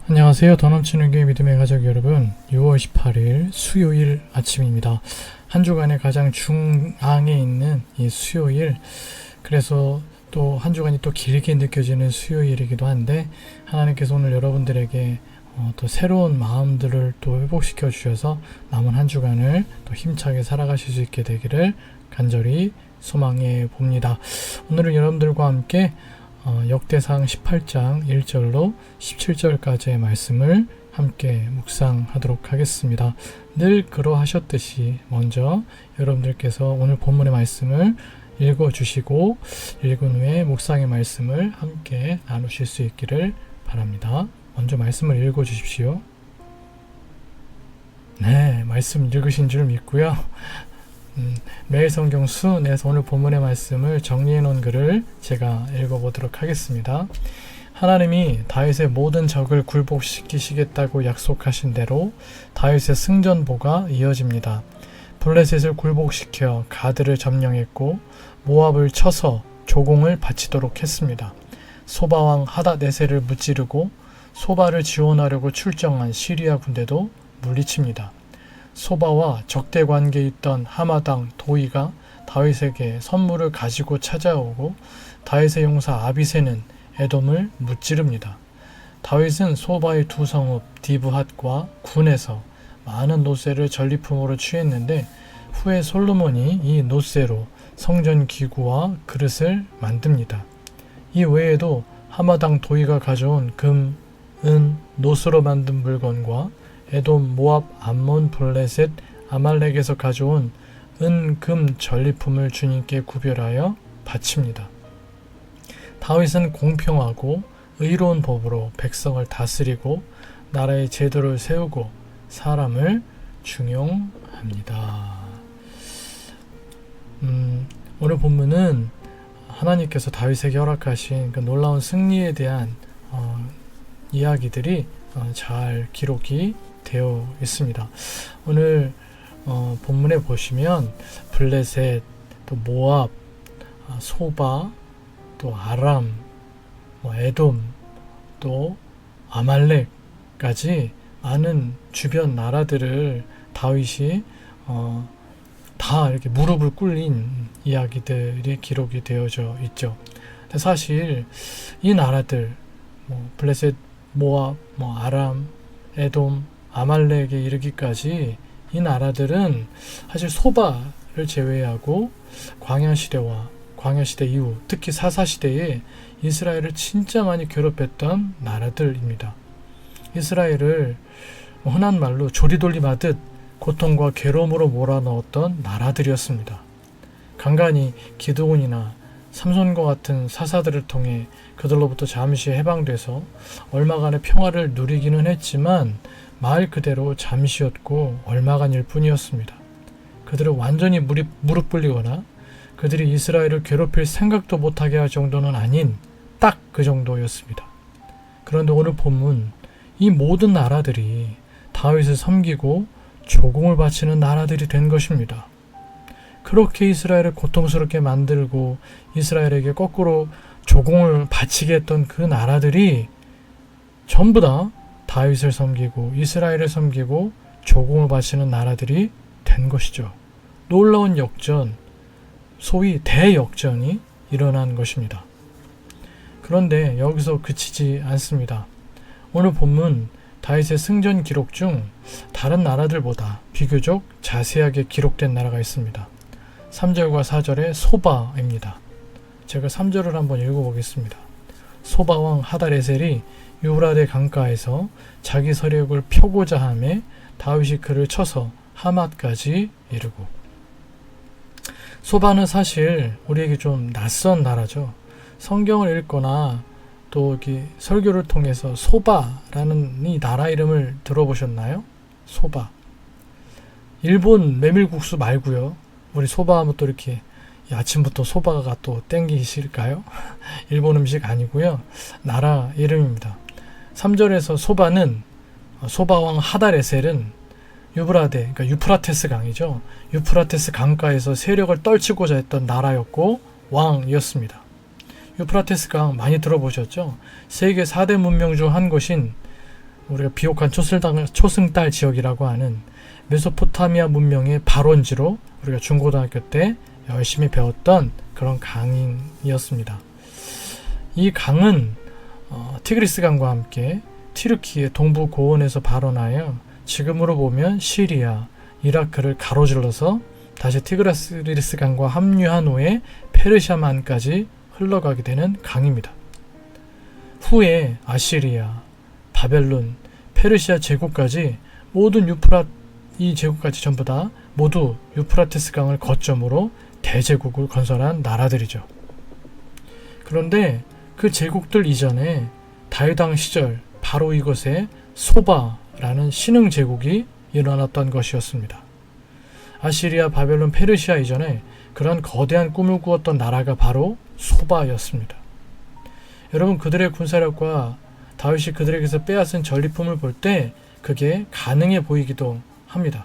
안녕하세요. 더 넘치는 교회 믿음의 가족 여러분, 6월 18일 수요일 아침입니다. 한 주간의 가장 중앙에 있는 이 수요일, 그래서 또 한 주간이 또 길게 느껴지는 수요일이기도 한데, 하나님께서 오늘 여러분들에게 또 새로운 마음들을 또 회복시켜 주셔서 남은 한 주간을 또 힘차게 살아가실 수 있게 되기를 간절히 소망해 봅니다. 오늘은 여러분들과 함께 역대상 18장 1절로 17절까지의 말씀을 함께 묵상하도록 하겠습니다. 늘 그러하셨듯이 먼저 여러분들께서 오늘 본문의 말씀을 읽어주시고 읽은 후에 묵상의 말씀을 함께 나누실 수 있기를 바랍니다. 먼저 말씀을 읽어주십시오. 네, 말씀 읽으신 줄 믿고요. 매일 성경 수내에서 오늘 본문의 말씀을 정리해 놓은 글을 제가 읽어보도록 하겠습니다. 하나님이 다윗의 모든 적을 굴복시키시겠다고 약속하신 대로 다윗의 승전보가 이어집니다. 블레셋을 굴복시켜 가드를 점령했고 모압을 쳐서 조공을 바치도록 했습니다. 소바왕 하닷에셀을 무찌르고 소바를 지원하려고 출정한 시리아 군대도 물리칩니다. 소바와 적대 관계에 있던 하마당 도이가 다윗에게 선물을 가지고 찾아오고 다윗의 용사 아비새는 에돔을 무찌릅니다. 다윗은 소바의 두 성읍 디브핫과 군에서 많은 노새를 전리품으로 취했는데 후에 솔로몬이 이 노새로 성전 기구와 그릇을 만듭니다. 이 외에도 하마당 도이가 가져온 금, 은, 노스로 만든 물건과 에돔, 모압, 암몬, 블레셋, 아말렉에서 가져온 은, 금, 전리품을 주님께 구별하여 바칩니다. 다윗은 공평하고 의로운 법으로 백성을 다스리고 나라의 제도를 세우고 사람을 중용합니다. 오늘 본문은 하나님께서 다윗에게 허락하신 그 놀라운 승리에 대한 이야기들이 잘 기록이 되어 있습니다. 오늘 본문에 보시면 블레셋, 또 모압, 소바, 또 아람, 에돔, 또 아말렉까지 많은 주변 나라들을 다윗이 다 이렇게 무릎을 꿇린 이야기들이 기록이 되어져 있죠. 근데 사실 이 나라들, 블레셋, 모압, 아람, 에돔, 아말렉에 이르기까지 이 나라들은 사실 소바를 제외하고 광야시대와 광야시대 이후 특히 사사시대에 이스라엘을 진짜 많이 괴롭혔던 나라들입니다. 이스라엘을 흔한 말로 조리돌림하듯 고통과 괴로움으로 몰아넣었던 나라들이었습니다. 간간히 기드온이나 삼손과 같은 사사들을 통해 그들로부터 잠시 해방돼서 얼마간의 평화를 누리기는 했지만 말 그대로 잠시였고 얼마간일 뿐이었습니다. 그들은 완전히 무릎 꿇리거나 그들이 이스라엘을 괴롭힐 생각도 못하게 할 정도는 아닌 딱 그 정도였습니다. 그런데 오늘 본문 이 모든 나라들이 다윗을 섬기고 조공을 바치는 나라들이 된 것입니다. 그렇게 이스라엘을 고통스럽게 만들고 이스라엘에게 거꾸로 조공을 바치게 했던 그 나라들이 전부 다 다윗을 섬기고 이스라엘을 섬기고 조공을 바치는 나라들이 된 것이죠. 놀라운 역전, 소위 대역전이 일어난 것입니다. 그런데 여기서 그치지 않습니다. 오늘 본문 다윗의 승전 기록 중 다른 나라들보다 비교적 자세하게 기록된 나라가 있습니다. 3절과 4절의 소바입니다. 제가 3절을 한번 읽어보겠습니다. 소바왕 하닷에셀이 유브라데 강가에서 자기 세력을 펴고자 하매 다윗이 그를 쳐서 하맛까지 이르고. 소바는 사실 우리에게 좀 낯선 나라죠. 성경을 읽거나 또 이렇게 설교를 통해서 소바라는 이 나라 이름을 들어보셨나요? 소바. 일본 메밀국수 말고요. 우리 소바하면 또 이렇게 아침부터 소바가 또 땡기실까요? 일본 음식 아니고요. 나라 이름입니다. 3절에서 소바는 소바왕 하닷에셀은 유브라데, 그러니까 유프라테스 강이죠. 유프라테스 강가에서 세력을 떨치고자 했던 나라였고 왕이었습니다. 유프라테스 강 많이 들어보셨죠? 세계 4대 문명 중 한 곳인 우리가 비옥한 초승달 지역이라고 하는 메소포타미아 문명의 발원지로 우리가 중고등학교 때 열심히 배웠던 그런 강이었습니다. 이 강은 티그리스 강과 함께 튀르키의 동부 고원에서 발원하여 지금으로 보면 시리아, 이라크를 가로질러서 다시 티그리스 강과 합류한 후에 페르시아만까지 흘러가게 되는 강입니다. 후에 아시리아, 바벨론, 페르시아 제국까지 이 제국까지 전부 다 모두 유프라테스 강을 거점으로 대제국을 건설한 나라들이죠. 그런데 그 제국들 이전에 다윗왕 시절 바로 이곳에 소바라는 신흥 제국이 일어났던 것이었습니다. 아시리아, 바벨론, 페르시아 이전에 그런 거대한 꿈을 꾸었던 나라가 바로 소바였습니다. 여러분, 그들의 군사력과 다윗이 그들에게서 빼앗은 전리품을 볼 때 그게 가능해 보이기도 합니다.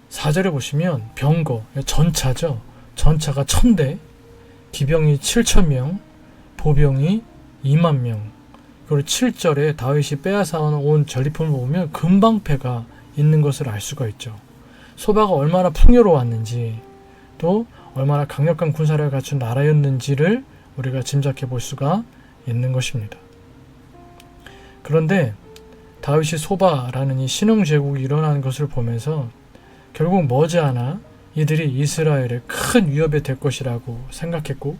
4절에 보시면 병거, 전차죠. 전차가 1000대, 기병이 7000명, 보병이 20000명. 그리고 7절에 다윗이 빼앗아온 전리품을 보면 금방패가 있는 것을 알 수가 있죠. 소바가 얼마나 풍요로웠는지 또 얼마나 강력한 군사력을 갖춘 나라였는지를 우리가 짐작해 볼 수가 있는 것입니다. 그런데 다윗이 소바라는 이 신흥 제국이 일어나는 것을 보면서 결국 머지않아 이들이 이스라엘의 큰 위협이 될 것이라고 생각했고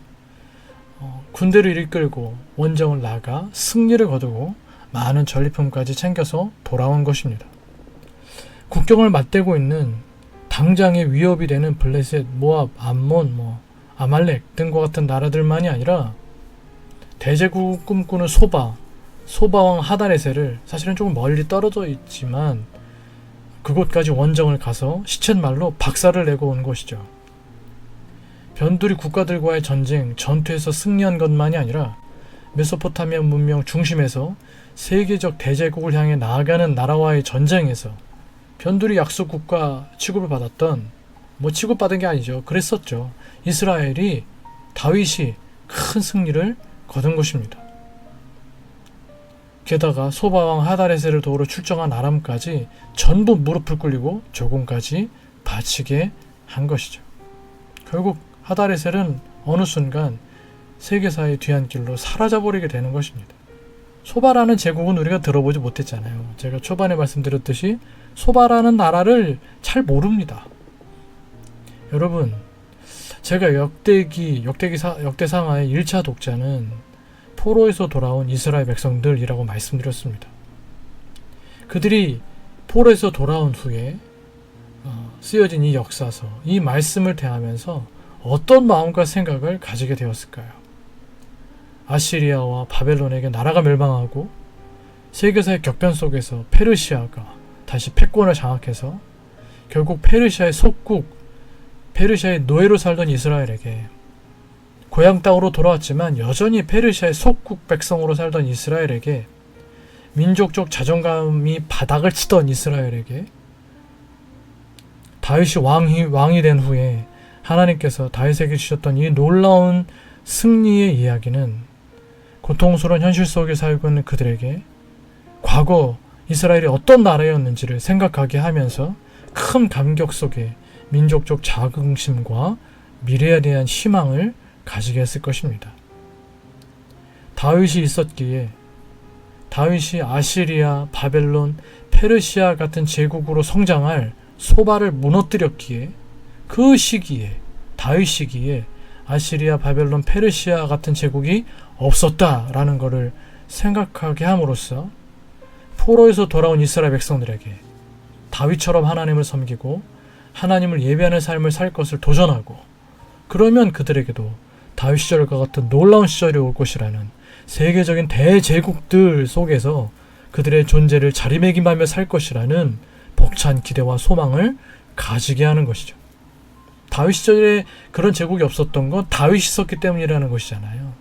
군대를 이끌고 원정을 나가 승리를 거두고 많은 전리품까지 챙겨서 돌아온 것입니다. 국경을 맞대고 있는 당장의 위협이 되는 블레셋, 모압, 암몬, 아말렉 등과 같은 나라들만이 아니라 대제국을 꿈꾸는 소바왕 하다레셀을 사실은 조금 멀리 떨어져 있지만 그곳까지 원정을 가서 시쳇말로 박살을 내고 온 것이죠. 변두리 국가들과의 전투에서 승리한 것만이 아니라 메소포타미아 문명 중심에서 세계적 대제국을 향해 나아가는 나라와의 전쟁에서 변두리 약소 국가 취급을 받았던, 취급받은 게 아니죠. 그랬었죠. 이스라엘이 다윗이 큰 승리를 거둔 것입니다. 게다가 소바왕 하다레셀을 도우러 출정한 아람까지 전부 무릎을 꿇리고 조공까지 바치게 한 것이죠. 결국 하다레셀은 어느 순간 세계사의 뒤안길로 사라져버리게 되는 것입니다. 소바라는 제국은 우리가 들어보지 못했잖아요. 제가 초반에 말씀드렸듯이 소바라는 나라를 잘 모릅니다. 여러분, 제가 역대상하의 1차 독자는 포로에서 돌아온 이스라엘 백성들이라고 말씀드렸습니다. 그들이 포로에서 돌아온 후에 쓰여진 이 역사서, 이 말씀을 대하면서 어떤 마음과 생각을 가지게 되었을까요? 아시리아와 바벨론에게 나라가 멸망하고 세계사의 격변 속에서 페르시아가 다시 패권을 장악해서 결국 페르시아의 속국, 페르시아의 노예로 살던 이스라엘에게 고향 땅으로 돌아왔지만 여전히 페르시아의 속국 백성으로 살던 이스라엘에게, 민족적 자존감이 바닥을 치던 이스라엘에게 다윗이 왕이 된 후에 하나님께서 다윗에게 주셨던 이 놀라운 승리의 이야기는 고통스러운 현실 속에 살고 있는 그들에게 과거 이스라엘이 어떤 나라였는지를 생각하게 하면서 큰 감격 속에 민족적 자긍심과 미래에 대한 희망을 가지게 했을 것입니다. 다윗이 있었기에, 다윗이 아시리아, 바벨론, 페르시아 같은 제국으로 성장할 소바를 무너뜨렸기에, 그 시기에, 다윗 시기에 아시리아, 바벨론, 페르시아 같은 제국이 없었다라는 것을 생각하게 함으로써 포로에서 돌아온 이스라엘 백성들에게 다윗처럼 하나님을 섬기고 하나님을 예배하는 삶을 살 것을 도전하고, 그러면 그들에게도 다윗 시절과 같은 놀라운 시절이 올 것이라는 세계적인 대제국들 속에서 그들의 존재를 자리매김하며 살 것이라는 벅찬 기대와 소망을 가지게 하는 것이죠. 다윗 시절에 그런 제국이 없었던 건 다윗이 있었기 때문이라는 것이잖아요.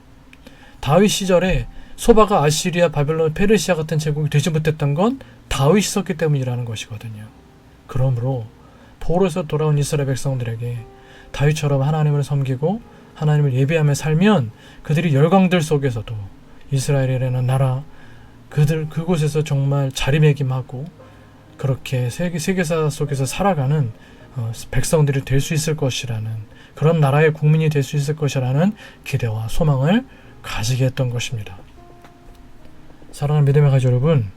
다윗 시절에 소바가 아시리아, 바벨론, 페르시아 같은 제국이 되지 못했던 건 다윗이 있었기 때문이라는 것이거든요. 그러므로 포로에서 돌아온 이스라엘 백성들에게 다윗처럼 하나님을 섬기고 하나님을 예배하며 살면 그들이 열강들 속에서도 이스라엘이라는 나라, 그곳에서 정말 자리매김하고 그렇게 세계사 속에서 살아가는 백성들이 될 수 있을 것이라는, 그런 나라의 국민이 될 수 있을 것이라는 기대와 소망을 가지게 했던 것입니다. 사랑하는 믿음의 가족 여러분,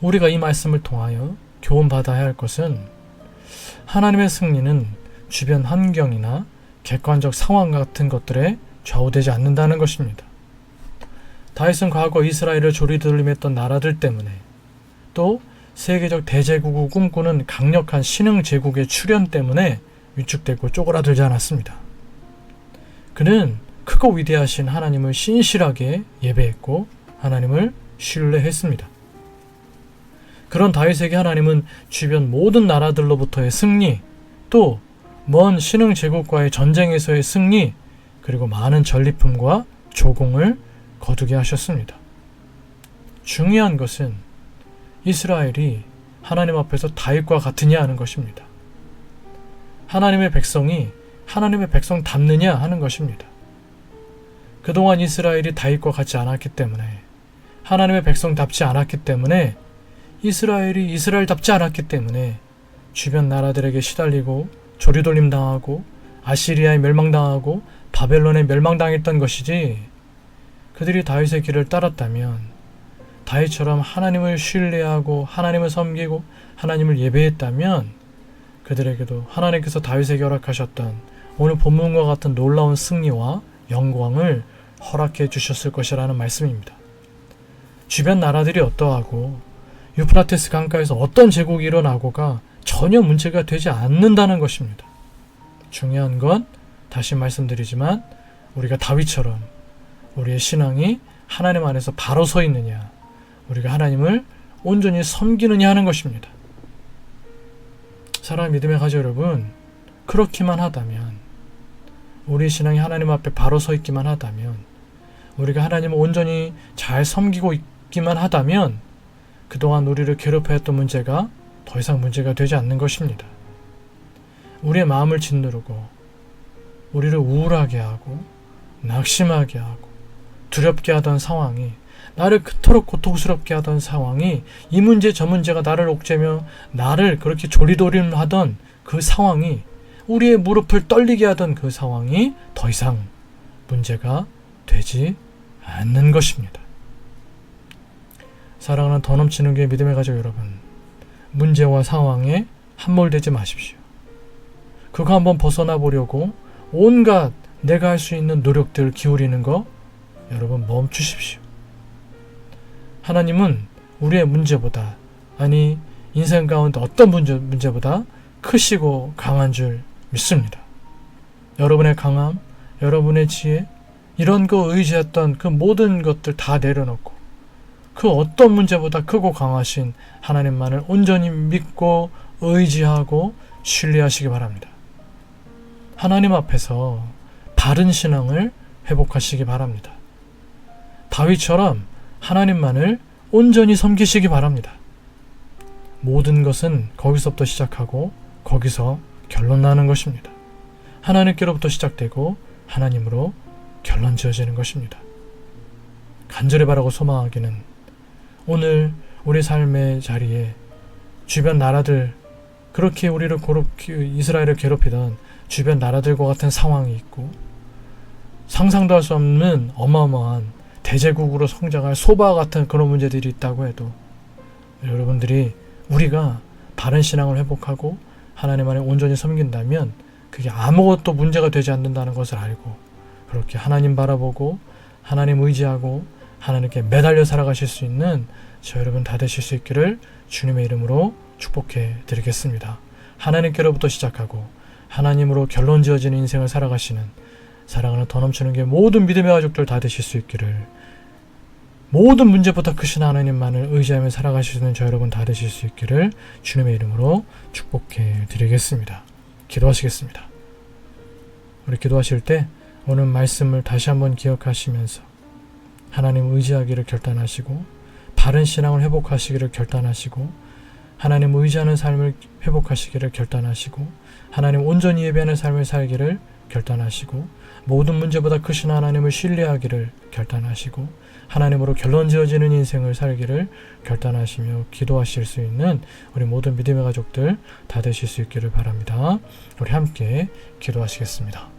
우리가 이 말씀을 통하여 교훈받아야 할 것은 하나님의 승리는 주변 환경이나 객관적 상황 같은 것들에 좌우되지 않는다는 것입니다. 다윗은 과거 이스라엘을 조리돌림했던 나라들 때문에, 또 세계적 대제국을 꿈꾸는 강력한 신흥 제국의 출현 때문에 위축되고 쪼그라들지 않았습니다. 그는 크고 위대하신 하나님을 신실하게 예배했고 하나님을 신뢰했습니다. 그런 다윗에게 하나님은 주변 모든 나라들로부터의 승리, 또 먼 신흥 제국과의 전쟁에서의 승리, 그리고 많은 전리품과 조공을 거두게 하셨습니다. 중요한 것은 이스라엘이 하나님 앞에서 다윗과 같으냐 하는 것입니다. 하나님의 백성이 하나님의 백성답느냐 하는 것입니다. 그동안 이스라엘이 다윗과 같지 않았기 때문에, 하나님의 백성답지 않았기 때문에, 이스라엘이 이스라엘답지 않았기 때문에 주변 나라들에게 시달리고 조리돌림 당하고 아시리아에 멸망당하고 바벨론에 멸망당했던 것이지, 그들이 다윗의 길을 따랐다면, 다윗처럼 하나님을 신뢰하고 하나님을 섬기고 하나님을 예배했다면 그들에게도 하나님께서 다윗에게 허락하셨던 오늘 본문과 같은 놀라운 승리와 영광을 허락해 주셨을 것이라는 말씀입니다. 주변 나라들이 어떠하고 유프라테스 강가에서 어떤 제국이 일어나고가 전혀 문제가 되지 않는다는 것입니다. 중요한 건 다시 말씀드리지만 우리가 다윗처럼 우리의 신앙이 하나님 안에서 바로 서 있느냐, 우리가 하나님을 온전히 섬기느냐 하는 것입니다. 사랑하는 믿음의 가족 여러분, 그렇기만 하다면, 우리 신앙이 하나님 앞에 바로 서 있기만 하다면, 우리가 하나님을 온전히 잘 섬기고 있기만 하다면 그동안 우리를 괴롭혀했던 문제가 더 이상 문제가 되지 않는 것입니다. 우리의 마음을 짓누르고 우리를 우울하게 하고 낙심하게 하고 두렵게 하던 상황이, 나를 그토록 고통스럽게 하던 상황이, 이 문제 저 문제가 나를 옥죄며 나를 그렇게 조리돌림하던 그 상황이, 우리의 무릎을 떨리게 하던 그 상황이 더 이상 문제가 되지 않는 것입니다. 사랑하는 더 넘치는 교회 믿음의 가족 여러분, 문제와 상황에 함몰되지 마십시오. 그거 한번 벗어나 보려고 온갖 내가 할 수 있는 노력들 기울이는 거 여러분 멈추십시오. 하나님은 우리의 문제보다, 아니 인생 가운데 어떤 문제보다 크시고 강한 줄 믿습니다. 여러분의 강함, 여러분의 지혜, 이런 거 의지했던 그 모든 것들 다 내려놓고 그 어떤 문제보다 크고 강하신 하나님만을 온전히 믿고 의지하고 신뢰하시기 바랍니다. 하나님 앞에서 바른 신앙을 회복하시기 바랍니다. 다윗처럼 하나님만을 온전히 섬기시기 바랍니다. 모든 것은 거기서부터 시작하고 거기서 결론 나는 것입니다. 하나님께로부터 시작되고 하나님으로 결론 지어지는 것입니다. 간절히 바라고 소망하기는 오늘 우리 삶의 자리에 주변 나라들, 그렇게 우리를 이스라엘을 괴롭히던 주변 나라들과 같은 상황이 있고 상상도 할 수 없는 어마어마한 대제국으로 성장할 소바와 같은 그런 문제들이 있다고 해도 여러분들이, 우리가 바른 신앙을 회복하고 하나님 안에 온전히 섬긴다면 그게 아무것도 문제가 되지 않는다는 것을 알고 그렇게 하나님 바라보고 하나님 의지하고 하나님께 매달려 살아가실 수 있는 저 여러분 다 되실 수 있기를 주님의 이름으로 축복해 드리겠습니다. 하나님께로부터 시작하고 하나님으로 결론 지어지는 인생을 살아가시는 사랑하는 더 넘치는 게 모든 믿음의 가족들 다 되실 수 있기를, 모든 문제보다 크신 하나님만을 의지하며 살아가실 수 있는 저 여러분 다 되실 수 있기를 주님의 이름으로 축복해 드리겠습니다. 기도하시겠습니다. 우리 기도하실 때 오늘 말씀을 다시 한번 기억하시면서 하나님 의지하기를 결단하시고 바른 신앙을 회복하시기를 결단하시고 하나님 의지하는 삶을 회복하시기를 결단하시고 하나님 온전히 예배하는 삶을 살기를 결단하시고 모든 문제보다 크신 하나님을 신뢰하기를 결단하시고 하나님으로 결론 지어지는 인생을 살기를 결단하시며 기도하실 수 있는 우리 모든 믿음의 가족들 다 되실 수 있기를 바랍니다. 우리 함께 기도하시겠습니다.